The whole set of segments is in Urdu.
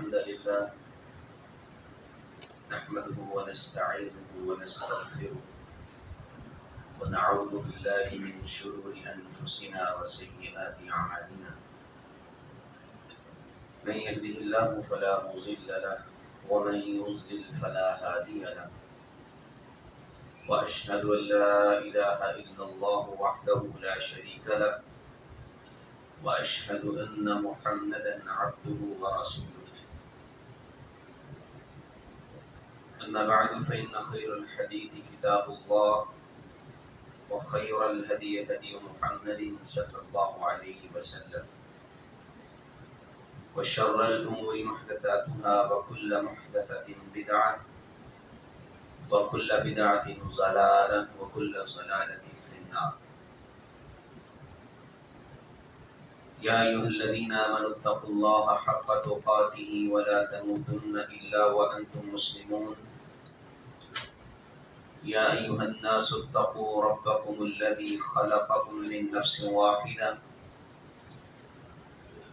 الحمد لله نحمده ونستعينه ونستغفره ونعوذ بالله من شرور أنفسنا وسيئات أعمالنا من يهده الله فلا مضل له ومن يضلل فلا هادي له وأشهد أن لا إله إلا الله وحده لا شريك له وأشهد أن محمدا عبده ورسوله أما بعد فإن خير الحديث كتاب الله وخير الهدي هدي محمد صلى الله عليه وسلم وشر الأمور محدثاتها وكل محدثة بدعة وكل بدعة ضلالة وكل ضلالة في النار. يا أيها الذين آمنوا اتقوا الله حق تقاته ولا تموتن إلا وأنتم مسلمون. يا أيها الناس اتقوا ربكم الذي خلقكم من نفس واحدة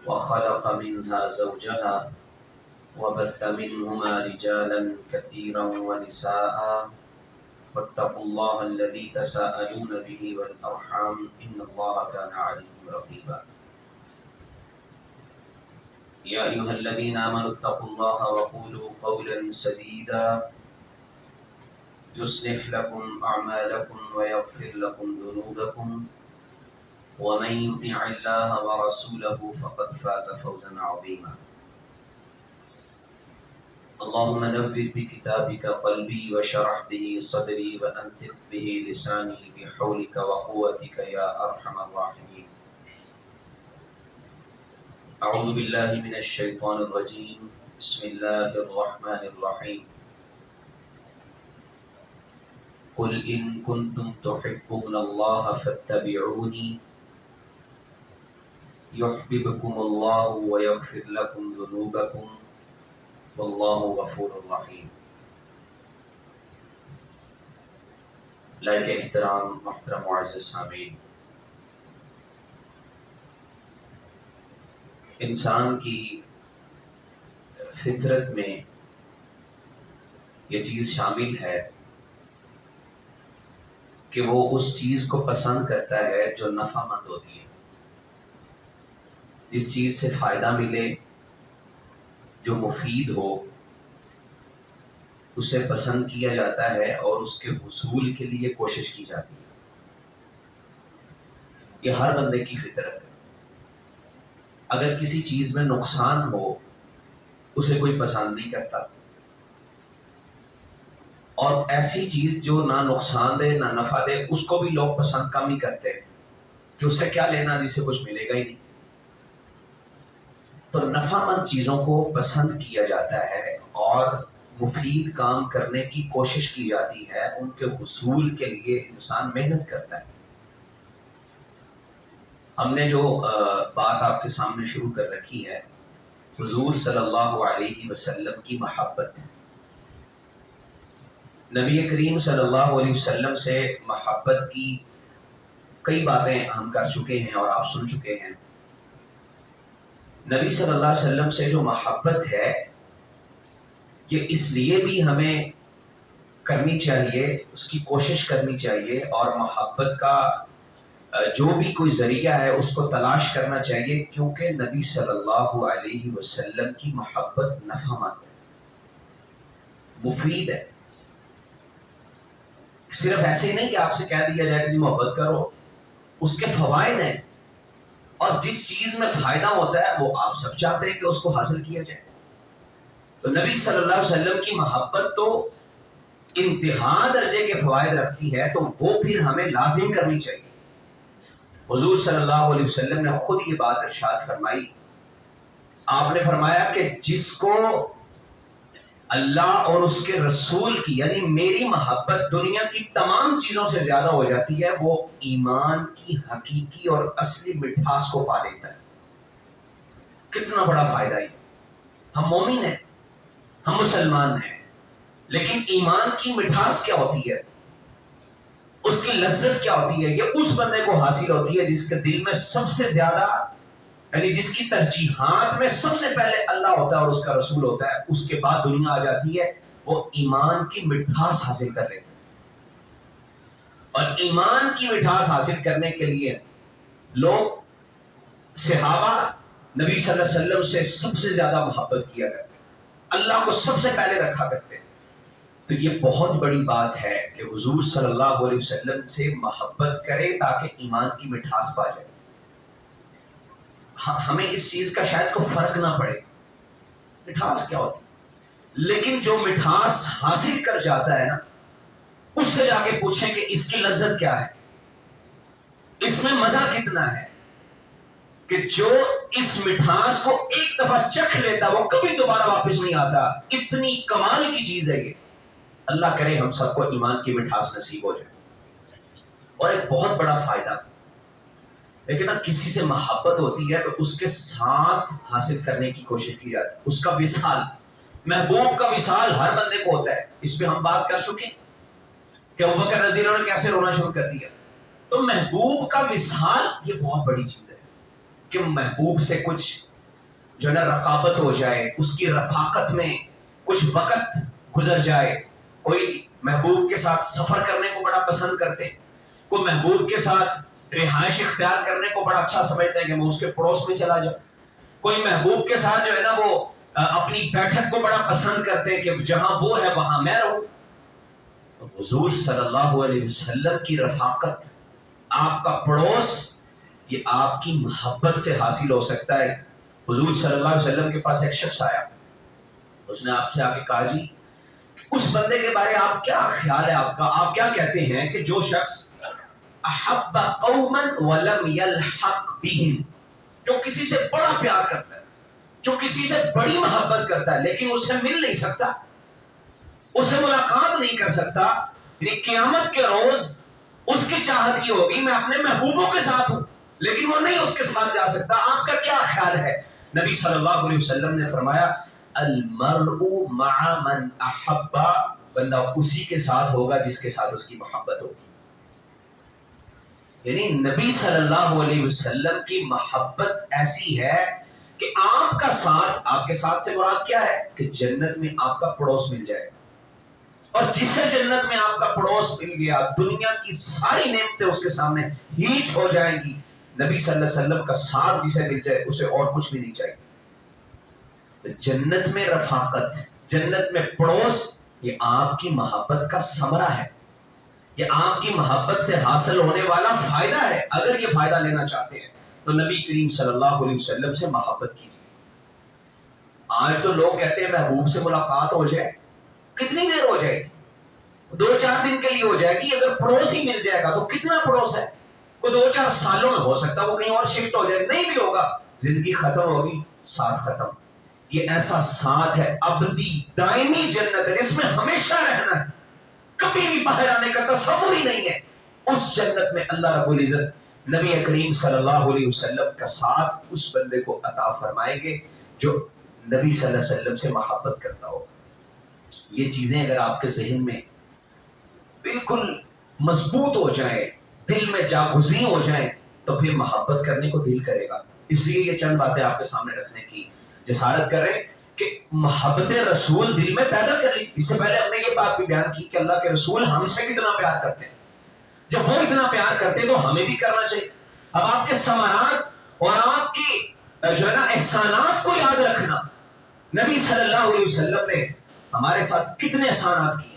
وخلق منها زوجها وبث منهما رجالا كثيرا ونساء واتقوا الله الذي تساءلون به والأرحام إن الله كان عليكم رقيبا. يا أيها الذين آمنوا اتقوا الله وقولوا قولا سديدا يصلح لكم أعمالكم ويغفر لكم ذنوبكم ومن يطع الله ورسوله فقد فاز فوزا عظيما. اللهم نبّر بكتابك قلبي وشرح به صدري وأنطق به لساني بحولك وقوتك يا أرحم الراحمين. أعوذ بالله من الشيطان الرجيم. بسم الله الرحمن الرحيم. قل إن كنتم تحبون الله فاتبعوني يحببكم الله ويغفر لكم ذنوبكم والله غفور رحيم. لائق احترام محترم معزز سامعین، انسان کی فطرت میں یہ چیز شامل ہے کہ وہ اس چیز کو پسند کرتا ہے جو نفع مند ہوتی ہے، جس چیز سے فائدہ ملے، جو مفید ہو، اسے پسند کیا جاتا ہے اور اس کے حصول کے لیے کوشش کی جاتی ہے. یہ ہر بندے کی فطرت ہے. اگر کسی چیز میں نقصان ہو اسے کوئی پسند نہیں کرتا، اور ایسی چیز جو نہ نقصان دے نہ نفع دے اس کو بھی لوگ پسند کم ہی کرتے ہیں کہ اس سے کیا لینا جسے کچھ ملے گا ہی نہیں. تو نفع مند چیزوں کو پسند کیا جاتا ہے اور مفید کام کرنے کی کوشش کی جاتی ہے، ان کے حصول کے لیے انسان محنت کرتا ہے. ہم نے جو بات آپ کے سامنے شروع کر رکھی ہے حضور صلی اللہ علیہ وسلم کی محبت. نبی کریم صلی اللہ علیہ وسلم سے محبت کی کئی باتیں ہم کر چکے ہیں اور آپ سن چکے ہیں. نبی صلی اللہ علیہ وسلم سے جو محبت ہے یہ اس لیے بھی ہمیں کرنی چاہیے، اس کی کوشش کرنی چاہیے، اور محبت کا جو بھی کوئی ذریعہ ہے اس کو تلاش کرنا چاہیے، کیونکہ نبی صلی اللہ علیہ وسلم کی محبت نفع مند ہے، مفید ہے. صرف ایسے ہی نہیں کہ آپ سے کہہ دیا جائے کہ محبت کرو، اس کے فوائد ہیں، اور جس چیز میں فائدہ ہوتا ہے وہ آپ سب چاہتے ہیں کہ اس کو حاصل کیا جائے. تو نبی صلی اللہ علیہ وسلم کی محبت تو انتہا درجے کے فوائد رکھتی ہے، تو وہ پھر ہمیں لازم کرنی چاہیے. حضور صلی اللہ علیہ وسلم نے خود یہ بات ارشاد فرمائی. آپ نے فرمایا کہ جس کو اللہ اور اس کے رسول کی یعنی میری محبت دنیا کی تمام چیزوں سے زیادہ ہو جاتی ہے، وہ ایمان کی حقیقی اور اصلی مٹھاس کو پا لیتا ہے. کتنا بڑا فائدہ ہے. ہم مومن ہیں، ہم مسلمان ہیں، لیکن ایمان کی مٹھاس کیا ہوتی ہے، اس کی لذت کیا ہوتی ہے، یہ اس بندے کو حاصل ہوتی ہے جس کے دل میں سب سے زیادہ یعنی جس کی ترجیحات میں سب سے پہلے اللہ ہوتا ہے اور اس کا رسول ہوتا ہے، اس کے بعد دنیا آ جاتی ہے، وہ ایمان کی مٹھاس حاصل کر لیتے ہیں۔ اور ایمان کی مٹھاس حاصل کرنے کے لیے لوگ صحابہ نبی صلی اللہ علیہ وسلم سے سب سے زیادہ محبت کیا کرتے ہیں، اللہ کو سب سے پہلے رکھا کرتے ہیں۔ تو یہ بہت بڑی بات ہے کہ حضور صلی اللہ علیہ وسلم سے محبت کرے تاکہ ایمان کی مٹھاس پا جائے۔ ہمیں اس چیز کا شاید کوئی فرق نہ پڑے مٹھاس کیا ہوتی، لیکن جو مٹھاس حاصل کر جاتا ہے نا، اس سے جا کے پوچھیں کہ اس کی لذت کیا ہے، اس میں مزہ کتنا ہے، کہ جو اس مٹھاس کو ایک دفعہ چکھ لیتا وہ کبھی دوبارہ واپس نہیں آتا۔ اتنی کمال کی چیز ہے یہ۔ اللہ کرے ہم سب کو ایمان کی مٹھاس نصیب ہو جائے۔ اور ایک بہت بڑا فائدہ، لیکن کسی سے محبت ہوتی ہے تو اس کے ساتھ حاصل کرنے کی کوشش کی جاتی ہے، اس کا وصال، محبوب کا وصال ہر بندے کو ہوتا ہے۔ اس پہ ہم بات کر چکے کہ ابوبکر رضی اللہ عنہ نے کیسے رونا شروع کر دیا۔ تو محبوب کا وصال یہ بہت بڑی چیز ہے کہ محبوب سے کچھ جو ہے نا رقابت ہو جائے، اس کی رفاقت میں کچھ وقت گزر جائے۔ کوئی محبوب کے ساتھ سفر کرنے کو بڑا پسند کرتے ہیں، کوئی محبوب کے ساتھ رہائش اختیار کرنے کو بڑا اچھا سمجھتے ہیں کہ میں اس کے پڑوس میں چلا جاؤں، کوئی محبوب کے ساتھ جو ہے نا وہ اپنی بیٹھک کو بڑا پسند کرتے ہیں کہ جہاں وہ ہے وہاں میں رہوں۔ حضور صلی اللہ علیہ وسلم کی رفاقت، آپ کا پڑوس، یہ آپ کی محبت سے حاصل ہو سکتا ہے۔ حضور صلی اللہ علیہ وسلم کے پاس ایک شخص آیا، اس نے آپ سے آ کے کہا جی اس بندے کے بارے آپ کیا خیال ہے، آپ کا، آپ کیا کہتے ہیں کہ جو شخص احب قوما ولم يلحق بهم، جو کسی سے بڑا پیار کرتا ہے، جو کسی سے بڑی محبت کرتا ہے لیکن اس سے مل نہیں سکتا، اس سے ملاقات نہیں کر سکتا، یعنی قیامت کے روز اس کی چاہت یہ ہوگی میں اپنے محبوبوں کے ساتھ ہوں لیکن وہ نہیں اس کے ساتھ جا سکتا، آپ کا کیا خیال ہے؟ نبی صلی اللہ علیہ وسلم نے فرمایا المرء مع من احب، بندہ اسی کے ساتھ ہوگا جس کے ساتھ اس کی محبت ہوگی۔ یعنی نبی صلی اللہ علیہ وسلم کی محبت ایسی ہے کہ آپ کا ساتھ، آپ کے ساتھ سے مراد کیا ہے کہ جنت میں آپ کا پڑوس مل جائے، اور جسے جنت میں آپ کا پڑوس مل گیا دنیا کی ساری نعمتیں اس کے سامنے ہیچ ہو جائیں گی۔ نبی صلی اللہ علیہ وسلم کا ساتھ جسے مل جائے اسے اور کچھ بھی نہیں چاہیے۔ تو جنت میں رفاقت، جنت میں پڑوس، یہ آپ کی محبت کا ثمرہ ہے، یہ آپ کی محبت سے حاصل ہونے والا فائدہ ہے۔ اگر یہ فائدہ لینا چاہتے ہیں تو نبی کریم صلی اللہ علیہ وسلم سے محبت کیجیے۔ آج تو لوگ کہتے ہیں محبوب سے ملاقات ہو جائے، کتنی دیر ہو جائے گی؟ 2-4 دن کے لیے ہو جائے گی۔ اگر پڑوس ہی مل جائے گا تو کتنا پڑوس ہے؟ کوئی 2-4 سالوں میں ہو سکتا ہے وہ کہیں اور شفٹ ہو جائے، نہیں بھی ہوگا، زندگی ختم ہوگی، ساتھ ختم۔ یہ ایسا ساتھ ہے ابدی دائمی جنت ہے جس میں ہمیشہ رہنا ہے، کبھی بھی باہر آنے کا تصور ہی نہیں ہے۔ اس جنت میں اللہ رب العزت نبی کریم صلی اللہ علیہ وسلم کا ساتھ اس بندے کو عطا فرمائیں گے جو نبی صلی اللہ علیہ وسلم سے محبت کرتا ہو۔ یہ چیزیں اگر آپ کے ذہن میں بالکل مضبوط ہو جائیں، دل میں جاگزیں ہو جائیں، تو پھر محبت کرنے کو دل کرے گا۔ اس لیے یہ چند باتیں آپ کے سامنے رکھنے کی جسارت کر رہے ہیں کہ محبت رسول دل میں پیدا کر رہی۔ اس سے پہلے ہم نے یہ بات بھی بیان کی کہ اللہ کے رسول ہم سے کتنا پیار کرتے ہیں۔ جب وہ اتنا پیار کرتے ہیں تو ہمیں بھی کرنا چاہیے۔ اب آپ کے ثمرات اور آپ کی جو ہے نا احسانات کو یاد رکھنا، نبی صلی اللہ علیہ وسلم نے ہمارے ساتھ کتنے احسانات کیے۔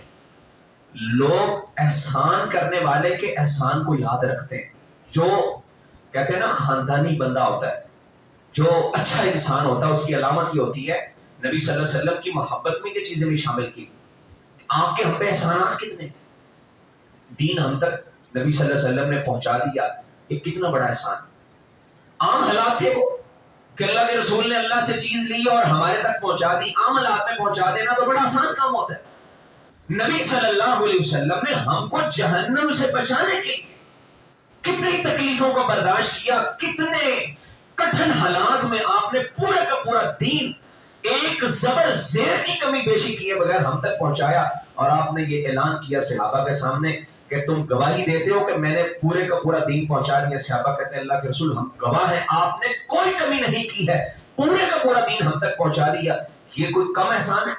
لوگ احسان کرنے والے کے احسان کو یاد رکھتے ہیں۔ جو کہتے ہیں نا خاندانی بندہ ہوتا ہے، جو اچھا انسان ہوتا ہے، اس کی علامت یہ ہوتی ہے، نبی صلی اللہ علیہ وسلم کی محبت میں یہ چیزیں بھی شامل کی۔ آپ کے ہم پہ احسانات کتنے، دین ہم تک نبی صلی اللہ علیہ وسلم نے پہنچا دیا، یہ کتنا بڑا احسان۔ عام حالات تھے وہ کہ اللہ کے رسول نے اللہ سے چیز لی اور ہمارے تک پہنچا دی۔ عام حالات میں پہنچا دینا تو بڑا آسان کام ہوتا ہے۔ نبی صلی اللہ علیہ وسلم نے ہم کو جہنم سے بچانے کے لیے کتنی تکلیفوں کو برداشت کیا، کتنے کٹھن حالات میں آپ نے پورا کا پورا دین ایک زبر زیر کی کمی بیشی کیے بغیر ہم تک پہنچایا، اور آپ نے یہ اعلان کیا صحابہ کے سامنے کہ تم گواہی دیتے ہو کہ میں نے پورے کا پورا دین پہنچا دیا. صحابہ کہتے ہیں اللہ کے رسول ہم گواہ ہیں آپ نے کوئی کمی نہیں کی ہے, پورے کا پورا دین ہم تک پہنچا دیا, یہ کوئی کم احسان ہے؟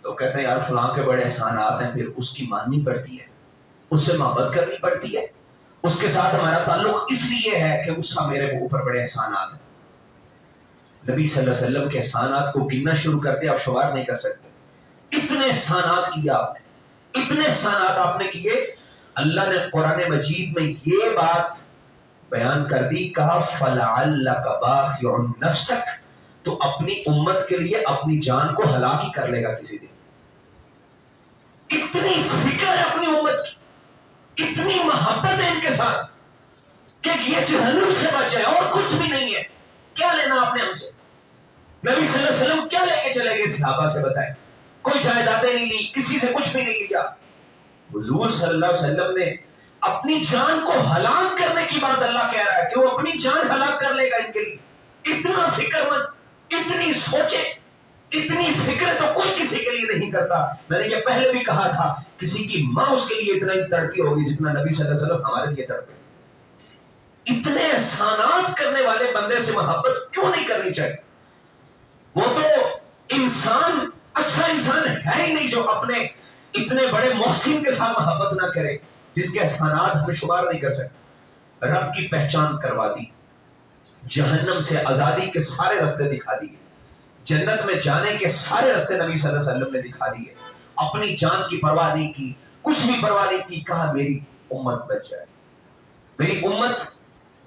تو کہتے ہیں یار فلاں کے بڑے احسانات ہیں, پھر اس کی ماننی پڑتی ہے, اس سے محبت کرنی پڑتی ہے, اس کے ساتھ ہمارا تعلق اس لیے ہے کہ اس کا میرے اوپر بڑے احسانات ہیں. نبی صلی اللہ علیہ وسلم کے احسانات کو گننا شروع کرتے آپ شمار نہیں کر سکتے. اتنے احسانات کیے آپ نے, اتنے احسانات آپ نے کیے. اللہ نے قرآن مجید میں یہ بات بیان کر دی, کہا فَلَعَلَّكَ بَاخِعٌ نَفْسَكَ, تو اپنی امت کے لیے اپنی جان کو ہلاک ہی کر لے گا کسی دن. اتنی فکر ہے اپنی امت کی, اتنی محبت ہے ان کے ساتھ کہ یہ جہنم سے بچ جائے اور کچھ بھی نہیں ہے. کیا لینا آپ نے ہم سے؟ نبی صلی اللہ علیہ وسلم کیا لے کے چلے گئے صحابہ سے بتائیں؟ کوئی جائیدادیں نہیں لی, کسی سے کچھ بھی نہیں لیا. حضور صلی اللہ علیہ وسلم نے اپنی جان کو ہلاک کرنے کی بات اللہ کہہ رہا ہے کہ وہ اپنی جان ہلاک کر لے گا ان کے لیے. اتنا فکر مند, اتنی سوچے, اتنی فکر تو کوئی کسی کے لیے نہیں کرتا. میں نے یہ پہلے بھی کہا تھا, کسی کی ماں اس کے لیے اتنا ہی تڑپی ہوگی جتنا نبی صلی اللہ علیہ وسلم ہمارے لیے تڑپے. اتنے احسانات کرنے والے بندے سے محبت کیوں نہیں کرنی چاہیے؟ وہ تو انسان اچھا انسان ہے ہی نہیں جو اپنے اتنے بڑے محسن کے ساتھ محبت نہ کرے, جس کے احسانات ہمیں شمار نہیں کر سکتے. رب کی پہچان کروا دی, جہنم سے آزادی کے سارے راستے دکھا دیے, جنت میں جانے کے سارے راستے نبی صلی اللہ علیہ وسلم نے دکھا دیے. اپنی جان کی پرواہ نہیں کی, کچھ بھی پرواہ نہیں کی, کہا میری امت بچ جائے, میری امت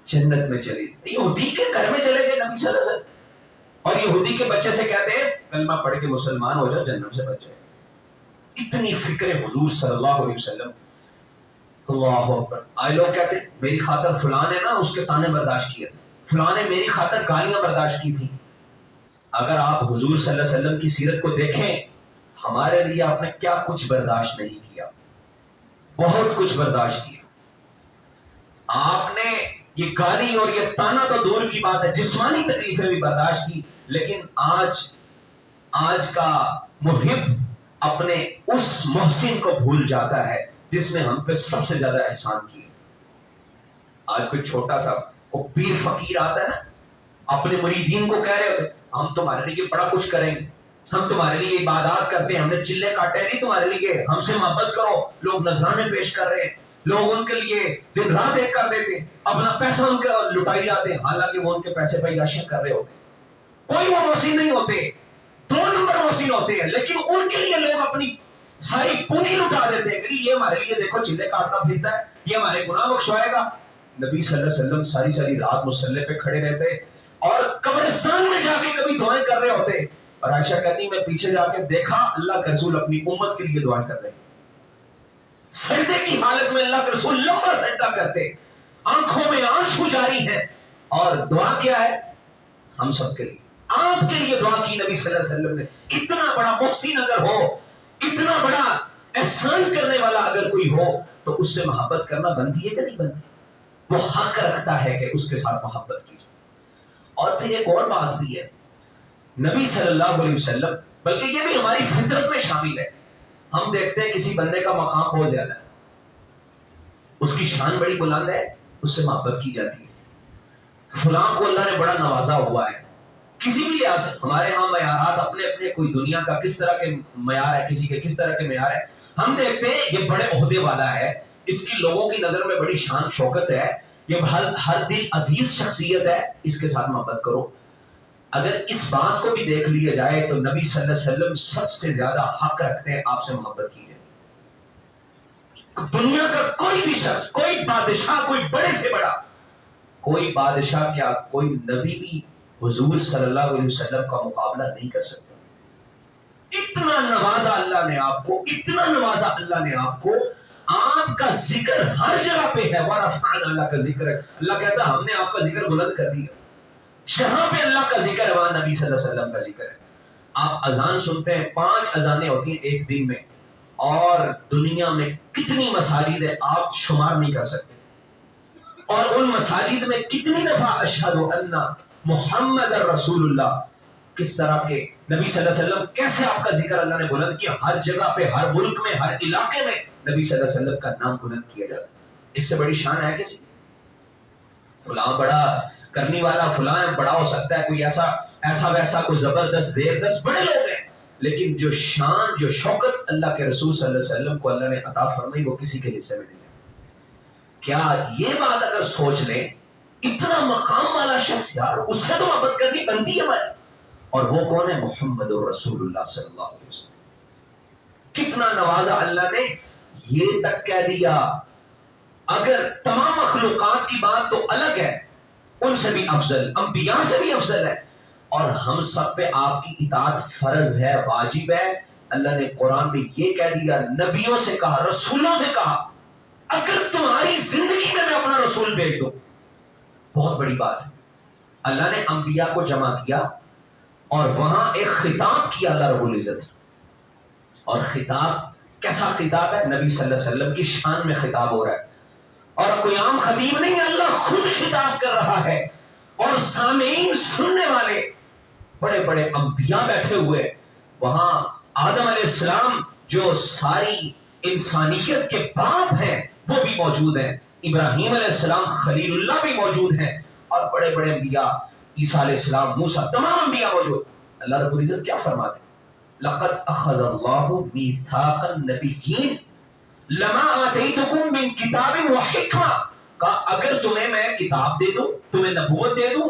جنت میں چلی. یہودی کے گھر میں چلے گئے نبی صلی اللہ علیہ وسلم, اور یہودی کے بچے سے کہتے ہیں کلمہ پڑھ کے مسلمان ہو جاؤ جنت سے بچ جائے. اتنی فکر حضور صلی اللہ علیہ وسلم. اللہ اکبر. آئے لوگ کہتے ہیں میری خاطر فلاں نے نا اس کے تانے برداشت کیے تھے, فلاں نے میری خاطر گالیاں برداشت کی تھی. اگر آپ حضور صلی اللہ علیہ وسلم کی سیرت کو دیکھیں, ہمارے لیے آپ نے کیا کچھ برداشت نہیں کیا, بہت کچھ برداشت کیا. آپ نے یہ گالی اور یہ تانا تو دور کی بات ہے, جسمانی تکلیفیں بھی برداشت کی. لیکن آج کا محب اپنے اس محسن کو بھول جاتا ہے جس نے ہم پہ سب سے زیادہ احسان کیا. آج کوئی چھوٹا سا کو پیر فقیر آتا ہے نا, اپنے مریدین کو کہہ رہے ہوتے ہم تمہارے لیے بڑا کچھ کریں گے, ہم تمہارے لیے عبادات کرتے ہیں, ہم نے چلے کاٹے نہیں تمہارے لیے, ہم سے محبت کرو. لوگ نذرانے پیش کر رہے ہیں, لوگ ان کے لیے دن رات ایک کر دیتے ہیں, اپنا پیسہ ان کا لٹائی جاتے ہیں, حالانکہ وہ ان کے پیسے پہ عیاشیاں کر رہے ہوتے ہیں. کوئی وہ محسن نہیں ہوتے, 2 نمبر محسن ہوتے ہیں, لیکن ان کے لیے لوگ اپنی ساری پونجی لٹا دیتے ہیں کہ یہ ہمارے لیے دیکھو چلے کاٹتا پھرتا ہے, یہ ہمارے گناہ بخشوائے گا. نبی صلی اللہ علیہ وسلم ساری رات مصلی پہ کھڑے رہتے اور قبرستان میں جا کے کبھی دعائیں کر رہے ہوتے. اور عائشہ کہتی میں پیچھے جا کے دیکھا اللہ کے رسول اپنی امت کے لیے دعائیں کر رہے, سجدے کی حالت میں اللہ کے رسول لمبا سجدہ کرتے, آنکھوں میں آنسو جاری ہیں, اور دعا کیا ہے ہم سب کے لیے, آپ کے لیے دعا کی نبی صلی اللہ علیہ وسلم نے. اتنا بڑا محسن اگر ہو, اتنا بڑا احسان کرنے والا اگر کوئی ہو, تو اس سے محبت کرنا بنتی ہے کہ نہیں بنتی؟ وہ حق رکھتا ہے کہ اس کے ساتھ محبت کی جائے. اور پھر ایک اور بات بھی ہے, نبی صلی اللہ علیہ وسلم, بلکہ یہ بھی ہماری فطرت میں شامل ہے, ہم دیکھتے ہیں کسی بندے کا مقام بہت زیادہ ہے, اس کی شان بڑی بلند ہے, اس سے محبت کی جاتی ہے. فلاں کو اللہ نے بڑا نوازا ہوا ہے, کسی بھی لحاظ سے. ہمارے ہاں معیارات اپنے اپنے, کوئی دنیا کا کس طرح کے معیار ہے, کسی کے کس طرح کے معیار ہے. ہم دیکھتے ہیں یہ بڑے عہدے والا ہے, اس کی لوگوں کی نظر میں بڑی شان شوکت ہے, یہ ہر دل عزیز شخصیت ہے, اس کے ساتھ محبت کرو. اگر اس بات کو بھی دیکھ لیا جائے تو نبی صلی اللہ علیہ وسلم سب سے زیادہ حق رکھتے ہیں آپ سے محبت کی جائے. دنیا کا کوئی بھی شخص, کوئی بادشاہ, کوئی بڑے سے بڑا, کوئی بادشاہ کیا کوئی نبی بھی حضور صلی اللہ علیہ وسلم کا مقابلہ نہیں کر سکتا. اتنا نوازا اللہ نے آپ کو, اتنا نوازا اللہ نے آپ کو, آپ کا ذکر ہر جگہ پہ ہے. وَرَفَعْنَا اللہ کا ذکر ہے, اللہ کہتا ہے ہم نے آپ کا ذکر بلند کر دیا. جہاں پہ اللہ کا ذکر ہے وہاں نبی صلی اللہ علیہ وسلم کا ذکر ہے. آپ اذان سنتے ہیں, 5 اذانیں ہوتی ہیں ایک دن میں, اور دنیا میں کتنی مساجد ہیں آپ شمار نہیں کر سکتے. اور ان مساجد میں کتنی دفعہ اشہد ان محمد رسول اللہ, کس طرح کے نبی صلی اللہ علیہ وسلم, کیسے آپ کا ذکر اللہ نے بلند کیا. ہر جگہ پہ, ہر ملک میں, ہر علاقے میں نبی صلی اللہ علیہ وسلم کا نام بلند کیا جاتا ہے۔ اس سے بڑی شان ہے کسی؟ فلاں بڑا کرنے والا فلاں بڑا ہو سکتا ہے، کوئی ایسا ویسا کوئی زبردست زیردست بڑے لوگ ہیں، لیکن جو شان جو شوکت اللہ کے رسول صلی اللہ علیہ وسلم کو اللہ نے عطا فرمائی وہ کسی کے حصے میں نہیں ہے۔ کیا یہ بات اگر سوچ لیں، اتنا مقام والا شخص یار، اس سے تو محبت کرنی بنتی ہے ہماری، اور وہ کون ہے؟ محمد رسول اللہ صلی اللہ علیہ وسلم۔ کتنا نوازا اللہ نے، یہ تک کہہ دیا اگر تمام مخلوقات کی بات تو الگ ہے، ان سے بھی افضل، انبیاء سے بھی افضل ہے، اور ہم سب پہ آپ کی اطاعت فرض ہے، واجب ہے۔ اللہ نے قرآن میں یہ کہہ دیا، نبیوں سے کہا، رسولوں سے کہا، اگر تمہاری زندگی میں اپنا رسول بھیج دوں، بہت بڑی بات ہے۔ اللہ نے انبیاء کو جمع کیا اور وہاں ایک خطاب کیا اللہ رب العزت، اور خطاب کیسا خطاب ہے؟ نبی صلی اللہ علیہ وسلم کی شان میں خطاب ہو رہا ہے، اور کوئی عام خطیب نہیں ہے، اللہ خود خطاب کر رہا ہے، اور سامعین سننے والے بڑے بڑے انبیاء بیٹھے ہوئے، وہاں آدم علیہ السلام جو ساری انسانیت کے باپ ہیں وہ بھی موجود ہیں، ابراہیم علیہ السلام خلیل اللہ بھی موجود ہیں، اور بڑے بڑے انبیاء، عیسیٰ علیہ السلام، موسیٰ، تمام انبیاء موجود۔ اللہ رب العزت کیا فرماتے ہیں؟ لقد اخذ اللہ میثاق النبیین لما آتیتکم من کتاب و حکمہ، کہا اگر تمہیں میں کتاب دے دوں، تمہیں نبوت دے دوں،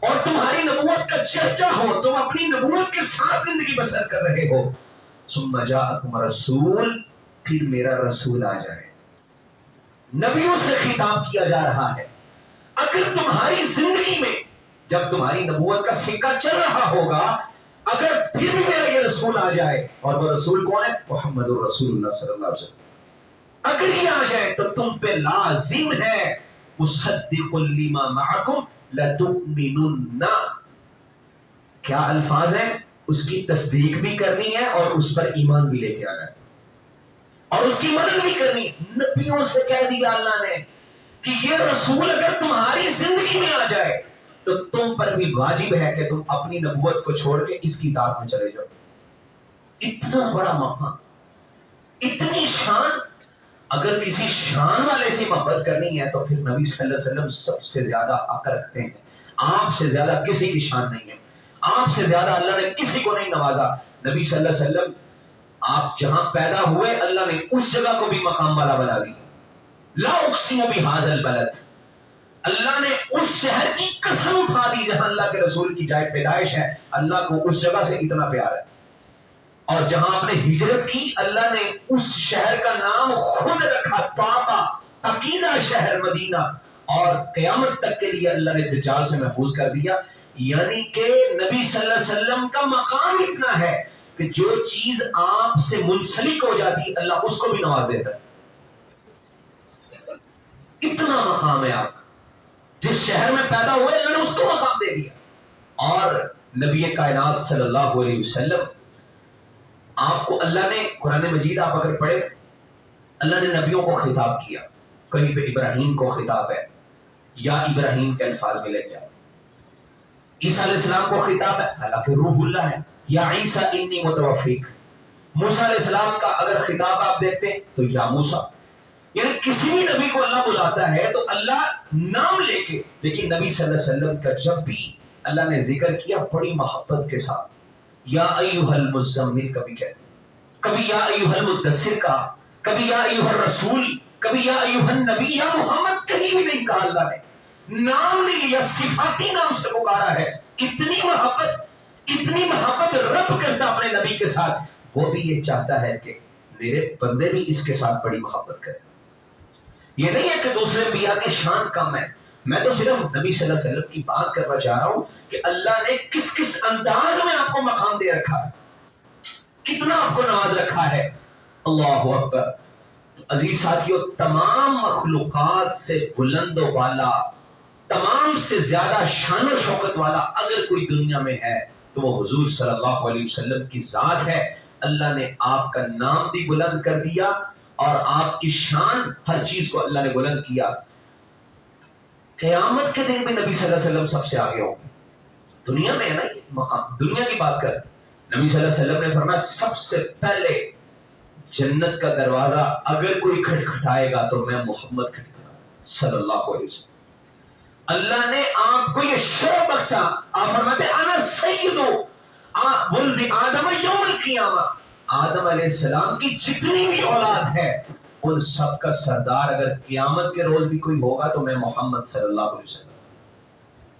اور تمہاری نبوت کا چرچا ہو، تم اپنی نبوت کے ساتھ زندگی بسر کر رہے ہو، ثم جاءکم رسول، پھر میرا رسول آ جائے، نبیوں سے خطاب کیا جا رہا ہے، اگر تمہاری زندگی میں جب تمہاری نبوت کا سکہ چل رہا ہوگا، اگر پھر بھی میرا یہ رسول آ جائے، اور وہ رسول کون ہے؟ محمد رسول اللہ صلی اللہ علیہ وسلم، اگر یہ آ جائے تو تم پہ لازم ہے مصدق لما معکم لتؤمنن، کیا الفاظ ہیں؟ اس کی تصدیق بھی کرنی ہے اور اس پر ایمان بھی لے کے آنا ہے، اور اس کی مدد بھی کرنی۔ نبیوں سے کہہ دیا اللہ نے کہ یہ رسول اگر تمہاری زندگی میں آ جائے تو تم پر بھی واجب ہے کہ تم اپنی نبوت کو چھوڑ کے اس کی اطاعت میں چلے جاؤ۔ اتنا بڑا مقام، اتنی شان، اگر کسی شان والے سے محبت کرنی ہے تو پھر نبی صلی اللہ علیہ وسلم سب سے زیادہ حق رکھتے ہیں، آپ سے زیادہ کسی کی شان نہیں ہے، آپ سے زیادہ اللہ نے کسی کو نہیں نوازا۔ نبی صلی اللہ علیہ وسلم آپ جہاں پیدا ہوئے اللہ نے اس جگہ کو بھی مقام والا بنا دیا، لا اقسم بہذا البلد، اللہ نے اس شہر کی قسم اٹھا دی جہاں اللہ کے رسول کی جائے پیدائش ہے، اللہ کو اس جگہ سے اتنا پیار ہے، اور جہاں آپ نے ہجرت کی اللہ نے اس شہر کا نام خود رکھا طابہ، پاکیزہ شہر مدینہ، اور قیامت تک کے لیے اللہ نے دجال سے محفوظ کر دیا۔ یعنی کہ نبی صلی اللہ علیہ وسلم کا مقام اتنا ہے کہ جو چیز آپ سے منسلک ہو جاتی ہے اللہ اس کو بھی نواز دیتا ہے، اتنا مقام ہے آپ کا۔ جس شہر میں پیدا ہوئے اللہ نے اس کو مقام دے دیا۔ اور نبی کائنات صلی اللہ علیہ وسلم، آپ کو اللہ نے قرآن مجید آپ اگر پڑھیں، اللہ نے نبیوں کو خطاب کیا، کہیں پہ ابراہیم کو خطاب ہے، یا ابراہیم کے الفاظ ملے گیا، عیسیٰ علیہ السلام کو خطاب ہے، حالانکہ روح اللہ ہے، یا عیسیٰ انی متوفیک۔ موسیٰ علیہ السلام کا اگر خطاب آپ دیکھتے ہیں تو یا موسیٰ، یعنی کسی بھی نبی کو اللہ بلاتا ہے تو اللہ نام لے کے، لیکن نبی صلی اللہ علیہ وسلم کا جب بھی اللہ نے ذکر کیا بڑی محبت کے ساتھ، یا ایھا المزمل کبھی کہتے ہیں، کبھی یا ایھا المدثر کا، کبھی یا ایھا الرسول، کبھی یا ایھا النبی، یا محمد کہیں بھی نہیں کہا، اللہ نے نام نہیں لیا، صفاتی نام سے پکارا ہے۔ اتنی محبت رب کرتا اپنے نبی کے ساتھ، وہ بھی یہ چاہتا ہے کہ میرے بندے بھی اس کے ساتھ بڑی محبت کریں۔ یہ نہیں ہے کہ دوسرے انبیاء کی شان کم ہے، میں تو صرف نبی صلی اللہ علیہ وسلم کی بات کرنا چاہ رہا ہوں کہ اللہ نے کس کس انداز میں آپ کو مقام دے رکھا ہے، کتنا آپ کو نواز رکھا ہے۔ اللہ اکبر۔ عزیز ساتھیو، تمام مخلوقات سے بلند و بالا، تمام سے زیادہ شان و شوکت والا اگر کوئی دنیا میں ہے تو وہ حضور صلی اللہ علیہ وسلم کی ذات ہے۔ اللہ نے آپ کا نام بھی بلند کر دیا اور آپ کی شان، ہر چیز کو اللہ نے بلند کیا۔ قیامت کے دن بھی نبی صلی اللہ علیہ وسلم سب سے آگے ہوں گے۔ دنیا میں ہے نا یہ مقام، دنیا کی بات کر، نبی صلی اللہ علیہ وسلم نے فرمایا سب سے پہلے جنت کا دروازہ اگر کوئی کھٹکھٹائے گا تو میں محمد کھٹکھٹاؤں صلی اللہ علیہ وسلم. اللہ نے آپ کو یہ شرف بخشا. آپ فرماتے ہیں انا سید ولد آدم یوم القیامہ. آدم علیہ السلام کی جتنی بھی اولاد ہے ان سب کا سردار اگر قیامت کے روز بھی کوئی ہوگا تو میں محمد صلی اللہ علیہ وسلم.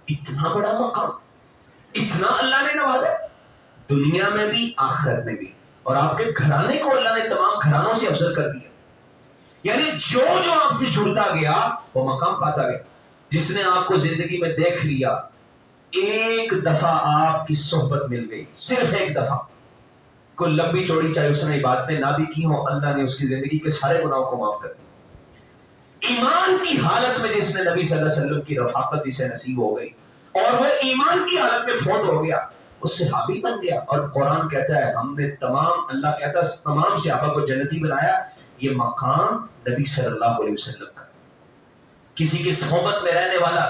اتنا بڑا مقام, اتنا اللہ نے نوازا دنیا میں بھی آخرت میں بھی. اور آپ کے گھرانے کو اللہ نے تمام گھرانوں سے افضل کر دیا. یعنی جو آپ سے جڑتا گیا وہ مقام پاتا گیا. جس نے آپ کو زندگی میں دیکھ لیا, ایک دفعہ آپ کی صحبت مل گئی, صرف ایک دفعہ, کوئی لمبی چوڑی چاہے اس نے باتیں نہ بھی کی ہوں, اللہ نے اس کی زندگی کے سارے گناہوں کو معاف کر دیا. ایمان کی حالت میں جس نے نبی صلی اللہ علیہ وسلم کی رفاقت جسے نصیب ہو گئی اور وہ ایمان کی حالت میں فوت ہو گیا, اس صحابی بن گیا. اور قرآن کہتا ہے ہم نے تمام, اللہ کہتا ہے تمام صحابہ کو جنتی بنایا. یہ مقام نبی صلی اللہ علیہ وسلم کا. کسی کی صحبت میں رہنے والا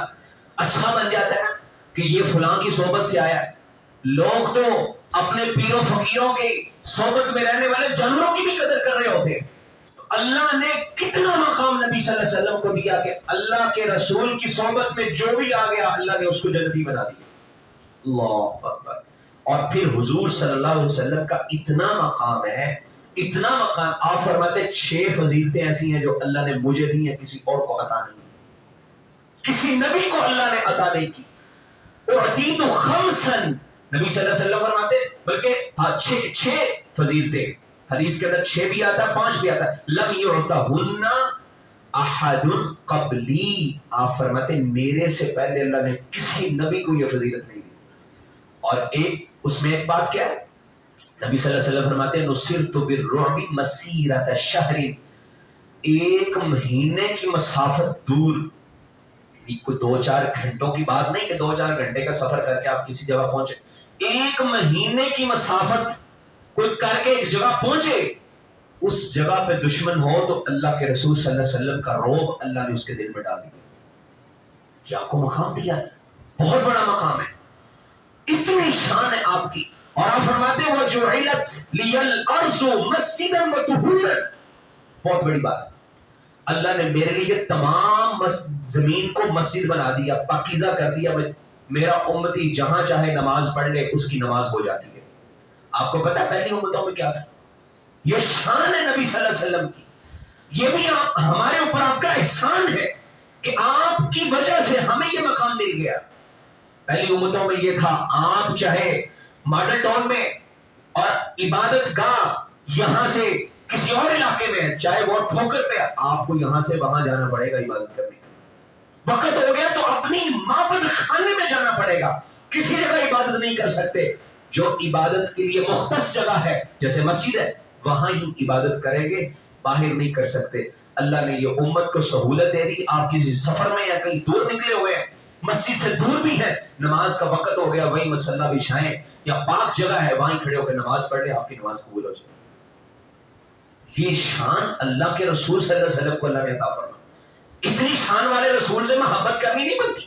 اچھا بن جاتا ہے کہ یہ فلاں کی صحبت سے آیا ہے. لوگ تو اپنے پیروں فقیروں کی صحبت میں رہنے والے جانوروں کی بھی قدر کر رہے ہوتے ہیں. اللہ نے کتنا مقام نبی صلی اللہ علیہ وسلم کو دیا کہ اللہ کے رسول کی صحبت میں جو بھی آ گیا اللہ نے اس کو جنتی بنا دیا. اللہ اکبر. اور پھر حضور صلی اللہ علیہ وسلم کا اتنا مقام ہے, اتنا مقام. آپ فرماتے ہیں 6 فضیلتیں ایسی ہیں جو اللہ نے مجھے دی ہیں, کسی اور کو عطا نہیں, کسی نبی کو اللہ نے عطا نہیں کی. اعطیت خمسن, نبی صلی اللہ علیہ وسلم فرماتے ہیں بلکہ 6 فضیلتیں, حدیث کے اندر 6 بھی آتا ہے 5 بھی آتا ہے. لم یعطہن احد قبلی, آپ فرماتے ہیں میرے سے پہلے اللہ نے کسی نبی کو یہ فضیلت نہیں دی. اور ایک اس میں ایک بات کیا ہے, نبی صلی اللہ علیہ وسلم فرماتے ہیں نصرت بالرعب مسیرۃ شہر, 1 مہینے کی مسافت دور, کوئی 2-4 گھنٹوں کی بات نہیں کہ 2-4 گھنٹے کا سفر کر کے آپ کسی جگہ پہنچے. 1 مہینے کی مسافت کوئی کر کے ایک جگہ پہنچے, اس جگہ پہ دشمن ہو تو اللہ کے رسول صلی اللہ علیہ وسلم کا رعب اللہ نے اس کے دل میں ڈال دیا. یہ آپ کو مقام دیا ہے, بہت بڑا مقام ہے, اتنی شان ہے آپ کی. اور آپ فرماتے ہیں وَجُعِلَتْ لِيَ الْأَرْضُ مَسْجِدًا وَطُهُورًا, بہت بڑی بات ہے. اللہ نے میرے لیے تمام زمین کو مسجد بنا دیا, پاکیزہ کر دیا. میرا امتی جہاں چاہے نماز پڑھ لے اس کی نماز ہو جاتی ہے. آپ کو پتا ہے پہلی امتوں میں کیا تھا؟ یہ شان ہے نبی صلی اللہ علیہ وسلم کی. یہ بھی ہمارے اوپر آپ کا احسان ہے کہ آپ کی وجہ سے ہمیں یہ مقام مل گیا. پہلی امتوں میں یہ تھا آپ چاہے ماڈل ٹاؤن میں اور عبادت گاہ یہاں سے کسی اور علاقے میں, چاہے وہ ٹھوکر پہ, آپ کو یہاں سے وہاں جانا پڑے گا عبادت کرنے. وقت ہو گیا تو اپنی معبد خانے میں جانا پڑے گا, کسی جگہ عبادت نہیں کر سکتے. جو عبادت کے لیے مختص جگہ ہے جیسے مسجد ہے وہاں ہی عبادت کریں گے, باہر نہیں کر سکتے. اللہ نے یہ امت کو سہولت دے دی, آپ کسی سفر میں یا کہیں دور نکلے ہوئے ہیں, مسجد سے دور بھی ہے, نماز کا وقت ہو گیا وہیں مصلی بچھائیں یا پاک جگہ ہے وہیں کھڑے ہو کے نماز پڑھ لیں, آپ کی نماز قبول ہو جائے. یہ شان اللہ کے رسول صلی اللہ علیہ وسلم کو اللہ نے عطا فرمایا. اتنی شان والے رسول سے محبت کرنی نہیں بنتی,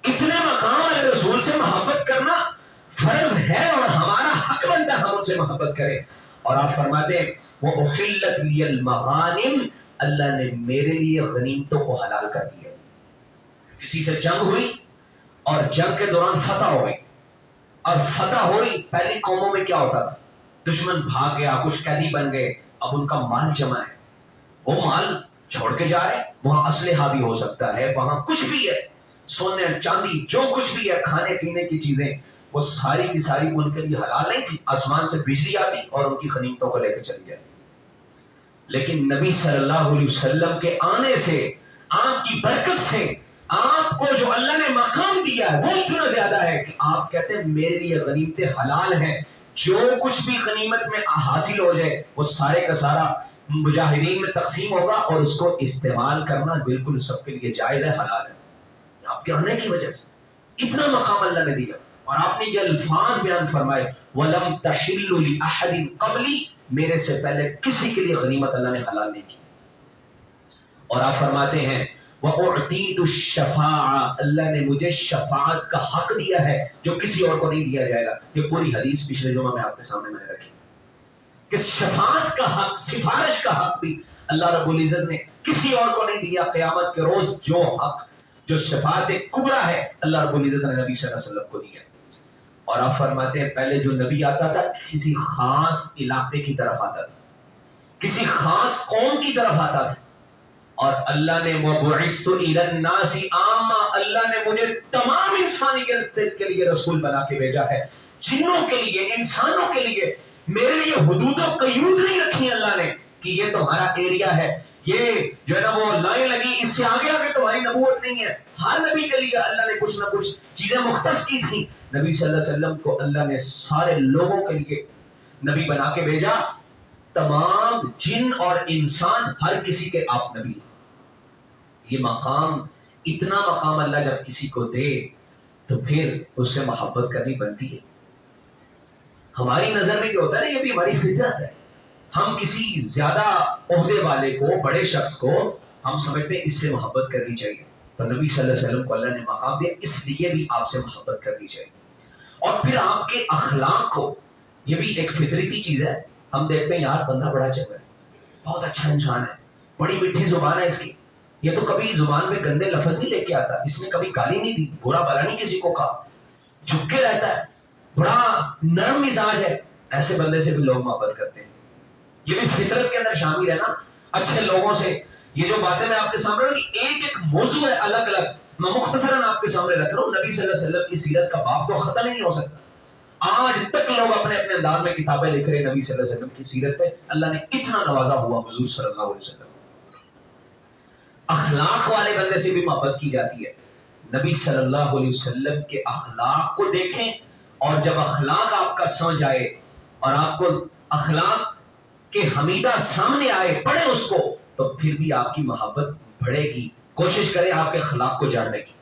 اتنے مقام والے رسول سے محبت کرنا فرض ہے اور ہمارا حق بنتا ہے ہم ان سے محبت کریں. اور آپ فرماتے ہیں وَأُحِلَّتْ لِيَ الْمَغَانِمْ, اللہ نے میرے لیے غنیمتوں کو حلال کر دیا. کسی سے جنگ ہوئی اور جنگ کے دوران فتح ہو گئی, اور فتح ہوئی, پہلی قوموں میں کیا ہوتا تھا, دشمن بھاگ گیا, کچھ قیدی بن گئے, اب ان کا مال جمع ہے, وہ مال چھوڑ کے جا رہے ہیں, وہاں اسلحہ بھی ہو سکتا ہے, وہاں کچھ بھی ہے, سونے چاندی جو کچھ بھی ہے, کھانے پینے کی چیزیں, وہ ساری کی ساری ان کے لیے حلال نہیں تھی. آسمان سے بجلی آتی اور ان کی غنیمتوں کو لے کے چلی جاتی. لیکن نبی صلی اللہ علیہ وسلم کے آنے سے, آپ کی برکت سے, آپ کو جو اللہ نے مقام دیا ہے وہ اتنا زیادہ ہے کہ آپ کہتے ہیں میرے لیے غنیمتیں حلال ہیں. جو کچھ بھی غنیمت میں حاصل ہو جائے وہ سارے کا سارا مجاہدین میں تقسیم ہوگا, اور اس کو استعمال کرنا بالکل سب کے لیے جائز ہے, حلال ہے. آپ کے آنے کی وجہ سے اتنا مقام اللہ نے دیا. اور آپ نے یہ الفاظ بیان فرمائے وَلَمْ تَحِلُّ لِأَحَدٍ قَبْلِي, میرے سے پہلے کسی کے لیے غنیمت اللہ نے حلال نہیں کی. اور آپ فرماتے ہیں وَأُعْطِيتُ الشَّفَاعَةَ, اللہ نے مجھے شفاعت کا حق دیا ہے جو کسی اور کو نہیں دیا جائے گا. یہ پوری حدیث پچھلے جمعہ میں آپ کے سامنے میں نے رکھی کہ شفاعت کا حق، سفارش کا حق بھی اللہ رب العزت نے کسی اور کو نہیں دیا. قیامت کے روز جو حق، جو شفاعت کبریٰ ہے، اللہ رب العزت نے نبی صلی اللہ علیہ وسلم کو دیا. اور آپ فرماتے ہیں پہلے جو نبی آتا تھا کسی خاص علاقے کی طرف آتا تھا، کسی خاص قوم کی طرف آتا تھا، اور اللہ نے وَبُعِثْتُ إِلَى النَّاسِ عَامًّا، اللہ نے مجھے تمام انسانیت کے لیے رسول بنا کے بھیجا ہے، جنوں کے لیے، انسانوں کے لیے. میرے لیے حدود و قیود نہیں رکھی اللہ نے کہ یہ تمہارا ایریا ہے، یہ جو ہے نا وہ لائن لگی، اس سے آگے آگے تمہاری نبوت نہیں ہے. ہر نبی کے لیے اللہ نے کچھ نہ کچھ چیزیں مختص کی تھیں. نبی صلی اللہ علیہ وسلم کو اللہ نے سارے لوگوں کے لیے نبی بنا کے بھیجا. تمام جن اور انسان ہر کسی کے آپ نبی. یہ مقام، اتنا مقام اللہ جب کسی کو دے تو پھر اس سے محبت کرنی بنتی ہے. ہماری نظر میں کیا ہوتا ہے نا، یہ بھی ہماری فطرت ہے. ہم کسی زیادہ عہدے والے کو، بڑے شخص کو ہم سمجھتے ہیں اس سے محبت کرنی چاہیے. تو نبی صلی اللہ علیہ وسلم کو اللہ نے مقام دیا، اس لیے بھی آپ سے محبت کرنی چاہیے. اور پھر آپ کے اخلاق کو، یہ بھی ایک فطرتی چیز ہے. ہم دیکھتے ہیں یار بندہ بڑا چنگا ہے، بہت اچھا انسان ہے، بڑی میٹھی زبان ہے اس کی، یہ تو کبھی زبان میں گندے لفظ نہیں لے کے آتا، اس نے کبھی گالی نہیں دی، برا بھلا نہیں کسی کو کہا، جھک کے رہتا ہے، بڑا نرم مزاج ہے. ایسے بندے سے بھی لوگ محبت کرتے ہیں. یہ بھی فطرت کے اندر شامل ہے نا. اچھے لوگوں سے، یہ جو باتیں میں آپ کے سامنے رکھ، ایک ایک موضوع ہے الگ الگ، میں مختصراً آپ کے سامنے رکھ رہا ہوں. نبی صلی اللہ علیہ وسلم کی سیرت کا باب تو ختم ہی نہیں ہو سکتا. آج تک لوگ اپنے اپنے انداز میں کتابیں لکھ رہے ہیں نبی صلی اللہ علیہ وسلم کی سیرت پہ. اللہ نے اتنا نوازا ہوا حضور صلی اللہ علیہ وسلم. اخلاق والے بندے سے بھی محبت کی جاتی ہے. نبی صلی اللہ علیہ وسلم کے اخلاق کو دیکھیں، اور جب اخلاق آپ کا سمجھ آئے اور آپ کو اخلاق کے حمیدہ سامنے آئے، پڑھیں اس کو، تو پھر بھی آپ کی محبت بڑھے گی. کوشش کریں آپ کے اخلاق کو جاننے کی.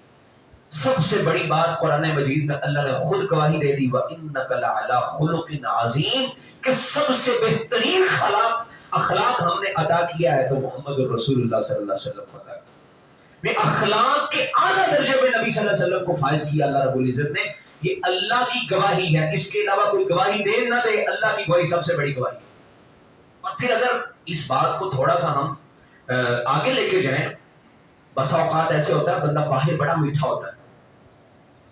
سب سے بڑی بات قرآن مجید میں اللہ نے خود گواہی دے دی، وَإِنَّكَ لَعَلَىٰ خُلُقٍ عَظِيمٍ، کہ سب سے بہترین اخلاق ہم نے عطا کیا ہے تو محمد الرسول اللہ صلی اللہ علیہ وسلم کو عطا کیا. میں اخلاق کے اعلیٰ درجے میں نبی صلی اللہ علیہ وسلم کو فائز کیا اللہ رب العزت نے. یہ اللہ کی گواہی ہے، اس کے علاوہ کوئی گواہی دے نہ دے، اللہ کی گواہی سب سے بڑی گواہی. اور پھر اگر اس بات کو تھوڑا سا ہم آگے لے کے جائیں، بسا اوقات ایسے ہوتا ہے بندہ باہر بڑا میٹھا ہوتا ہے،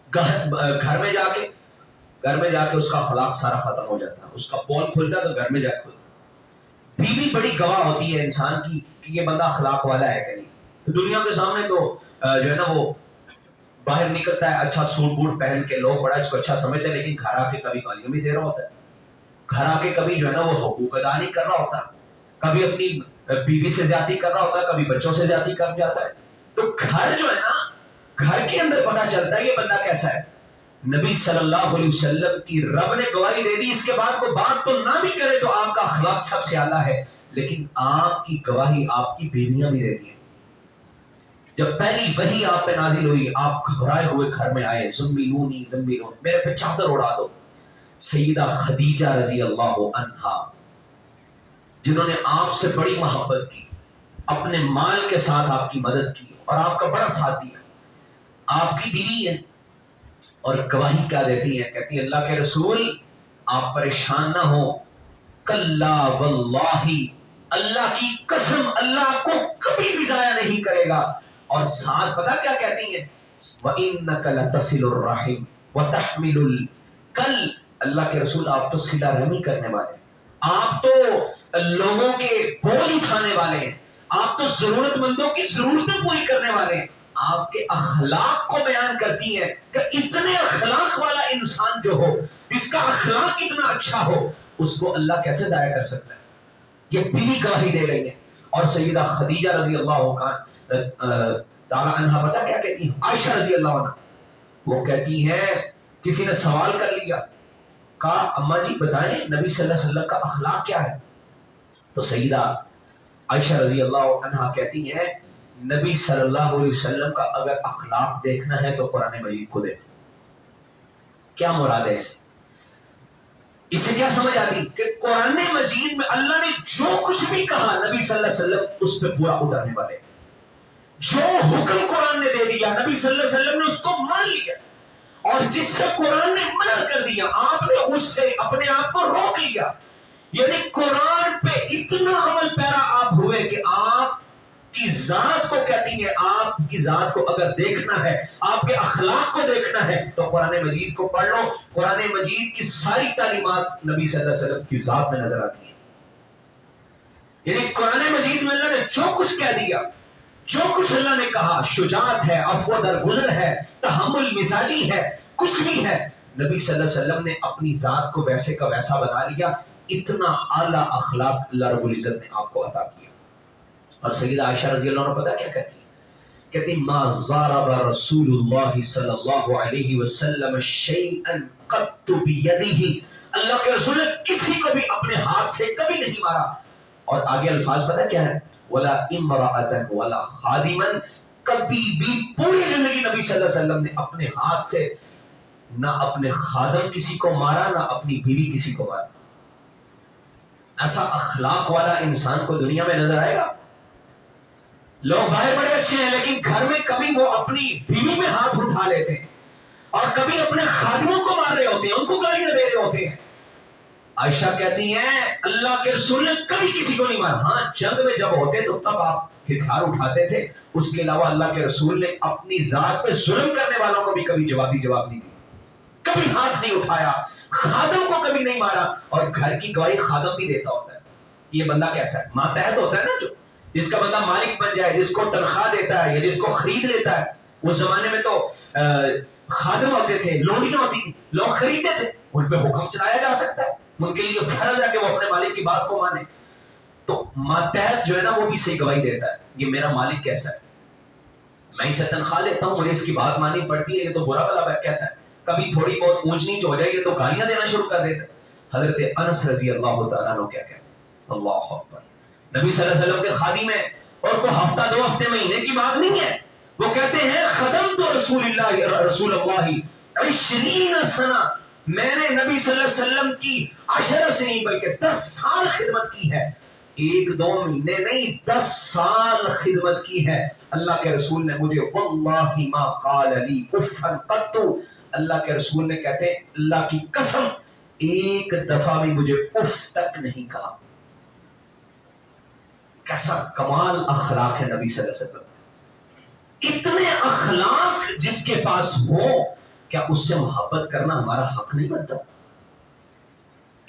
گھر میں جا کے اس کا اخلاق سارا ختم ہو جاتا ہے. اس کا پول کھلتا ہے تو گھر میں جا کے کھلتا ہے. بیوی بڑی گواہ ہوتی ہے انسان کی کہ یہ بندہ اخلاق والا ہے کہ نہیں. دنیا کے سامنے تو جو ہے نا وہ باہر نکلتا ہے اچھا سوٹ بوٹ پہن کے، لوگ بڑا اس کو اچھا سمجھتے ہیں، لیکن گھر آ کے کبھی گالیاں بھی دے رہا ہوتا ہے، گھر آ کے کبھی جو ہے نا وہ حقوق ادا نہیں کر رہا ہوتا، کبھی اپنی بیوی سے زیادتی کر رہا ہوتا ہے، کبھی بچوں سے زیادتی کر جاتا ہے. تو گھر جو ہے نا، گھر کے اندر پتہ چلتا ہے یہ بندہ کیسا ہے. نبی صلی اللہ علیہ وسلم کی رب نے گواہی دے دی، اس کے بعد کوئی بات تو نہ بھی کرے تو آپ کا اخلاق سب سے اعلیٰ ہے. لیکن آپ کی گواہی آپ کی بیویاں بھی دیتی ہیں. جب پہلی وحی آپ پہ نازل ہوئی، آپ گھبرائے ہوئے گھر میں آئے، زملونی میرے پہ چادر اڑا دو. سیدہ خدیجہ رضی اللہ عنہا، جنہوں نے آپ سے بڑی محبت کی، اپنے مال کے ساتھ آپ کی مدد کی اور آپ کا بڑا ساتھ دیا، آپ کی بیوی ہے، اور گواہی کیا دیتی ہیں؟ کہتی ہیں اللہ کے رسول آپ پریشان نہ ہو، کلا واللہ، اللہ کی قسم اللہ کو کبھی بھی ضائع نہیں کرے گا. اور ساتھ پتہ کیا کہتی ہیں؟ وَإِنَّكَ لَتَصِلُ الرَّحِمَ وَتَحْمِلُ الْكَلَّ، اللہ کے رسول آپ تو صلہ رحمی کرنے والے ہیں، آپ تو لوگوں کے بوجھ اٹھانے والے ہیں، آپ تو ضرورت مندوں کی ضرورتیں پوری کرنے والے ہیں. آپ کے اخلاق کو بیان کرتی ہیں کہ اتنے اخلاق والا انسان جو ہو، اس کا اخلاق اتنا اچھا ہو، اس کو اللہ کیسے ضائع کر سکتا ہے. یہ بیوی گواہی دے رہی ہے. اور سیدہ خدیجہ رضی اللہ تعالی عنہ پتہ کیا کہتی ہیں؟ عائشہ رضی اللہ عنہ وہ کہتی ہیں، کسی نے سوال کر لیا، کہا اماں جی بتائیں نبی صلی اللہ علیہ وسلم کا اخلاق کیا ہے؟ تو سیدہ عائشہ رضی اللہ عنہ کہتی ہیں نبی صلی اللہ علیہ وسلم کا اگر اخلاق دیکھنا ہے تو قرآن مجید کو دیکھو. کیا مراد ہے اسے کیا سمجھ آتی کہ قرآن مجید میں اللہ نے جو کچھ بھی کہا نبی صلی اللہ علیہ وسلم اس پہ پورا اترنے والے، جو حکم قرآن نے دے دیا نبی صلی اللہ علیہ وسلم نے اس کو مان لیا، اور جس سے قرآن نے منع کر دیا آپ نے اس سے اپنے آپ کو روک لیا. یعنی قرآن پہ اتنا عمل پیرا آپ ہوئے کہ آپ کی ذات کو کہتی ہیں، آپ کی ذات کو اگر دیکھنا ہے، آپ کے اخلاق کو دیکھنا ہے تو قرآن مجید کو پڑھ لو. قرآن مجید کی ساری تعلیمات نبی صلی اللہ علیہ وسلم کی ذات میں نظر آتی ہیں. یعنی قرآن مجید میں اللہ نے جو کچھ کہہ دیا، جو کچھ اللہ نے کہا، شجاعت ہے، عفو درگزر ہے، تحمل مزاجی ہے، کچھ بھی ہے، نبی صلی اللہ علیہ وسلم نے اپنی ذات کو ویسے کا ویسا بنا لیا. اتنا اعلیٰ اخلاق اللہ رب العزت نے آپ کو عطا کیا. اور سیدہ عائشہ رضی اللہ عنہ پتہ کیا کہتی ہے؟ کہتی ما ضرب رسول اللہ صلی اللہ علیہ وسلم شیئا قط بیدہ، اللہ کے رسول نے کسی کو بھی اپنے ہاتھ سے کبھی نہیں مارا. اور آگے الفاظ پتہ کیا ہے؟ ولا امرأة ولا خادما، کبھی بھی پوری زندگی نبی صلی اللہ علیہ وسلم نے اپنے ہاتھ سے نہ اپنے خادم کسی کو مارا، نہ اپنی بیوی کسی کو مارا. ایسا اخلاق والا انسان کو دنیا میں نظر آئے گا؟ لوگ باہر بڑے اچھے ہیں لیکن گھر میں کبھی وہ اپنی بیوی میں ہاتھ اٹھا لیتے ہیں اور کبھی اپنے خادموں کو مار رہے ہوتے ہیں، ان کو گالیاں دے رہے ہوتے ہیں. عائشہ کہتی ہیں اللہ کے رسول نے کبھی کسی کو نہیں مارا. ہاں جنگ میں جب ہوتے تو تب آپ ہتھیار اٹھاتے تھے، اس کے علاوہ اللہ کے رسول نے اپنی ذات پہ ظلم کرنے والوں کو بھی کبھی جواب نہیں دیا، کبھی ہاتھ نہیں اٹھایا، خادم کو کبھی نہیں مارا. اور گھر کی گواہی خادم بھی دیتا ہوتا ہے. یہ بندہ کیسا ہے؟ ماتحت ہوتا ہے نا، جو جس کا بندہ مالک بن جائے، جس کو تنخواہ دیتا ہے یا جس کو خرید لیتا ہے. اس زمانے میں تو خادم ہوتے تھے، لونڈیاں ہوتی تھی، لوگ خریدتے تھے، ان پہ حکم چلایا جا سکتا ہے، ان کے لیے فرض ہے کہ وہ اپنے مالک کی بات کو مانے. تو ماتحت جو ہے نا وہ بھی صحیح گواہی دیتا ہے، یہ میرا مالک کیسا ہے، میں اسے تنخواہ لیتا ہوں، مجھے اس کی بات ماننی پڑتی ہے، یہ تو برا بلا کہتا ہے. کبھی تھوڑی بہت اونچ نیچ ہو جائے گی تو گالیاں دینا شروع کر دیتے. حضرت انس رضی اللہ تعالیٰ عنہ کیا کہتے ہیں؟ اللہ اکبر. نبی صلی اللہ علیہ وسلم کے خادم ہیں اور کوئی ہفتہ 2 ہفتے مہینے کی بات نہیں ہے. وہ کہتے ہیں خدمت رسول اللہ 20 سنہ، میں نے نبی صلی اللہ علیہ وسلم کی 10 سے نہیں بلکہ 10 سال خدمت کی ہے. 1-2 مہینے نہیں، 10 سال خدمت کی ہے. اللہ کے رسول نے مجھے واللہ ما قال لی اف قط، اللہ کے رسول نے کہتے ہیں اللہ کی قسم ایک دفعہ بھی مجھے اف تک نہیں کہا. کیسا کمال اخلاق ہے نبی صلی اللہ علیہ وسلم. اتنے اخلاق جس کے پاس ہو، کیا اس سے محبت کرنا ہمارا حق نہیں بنتا؟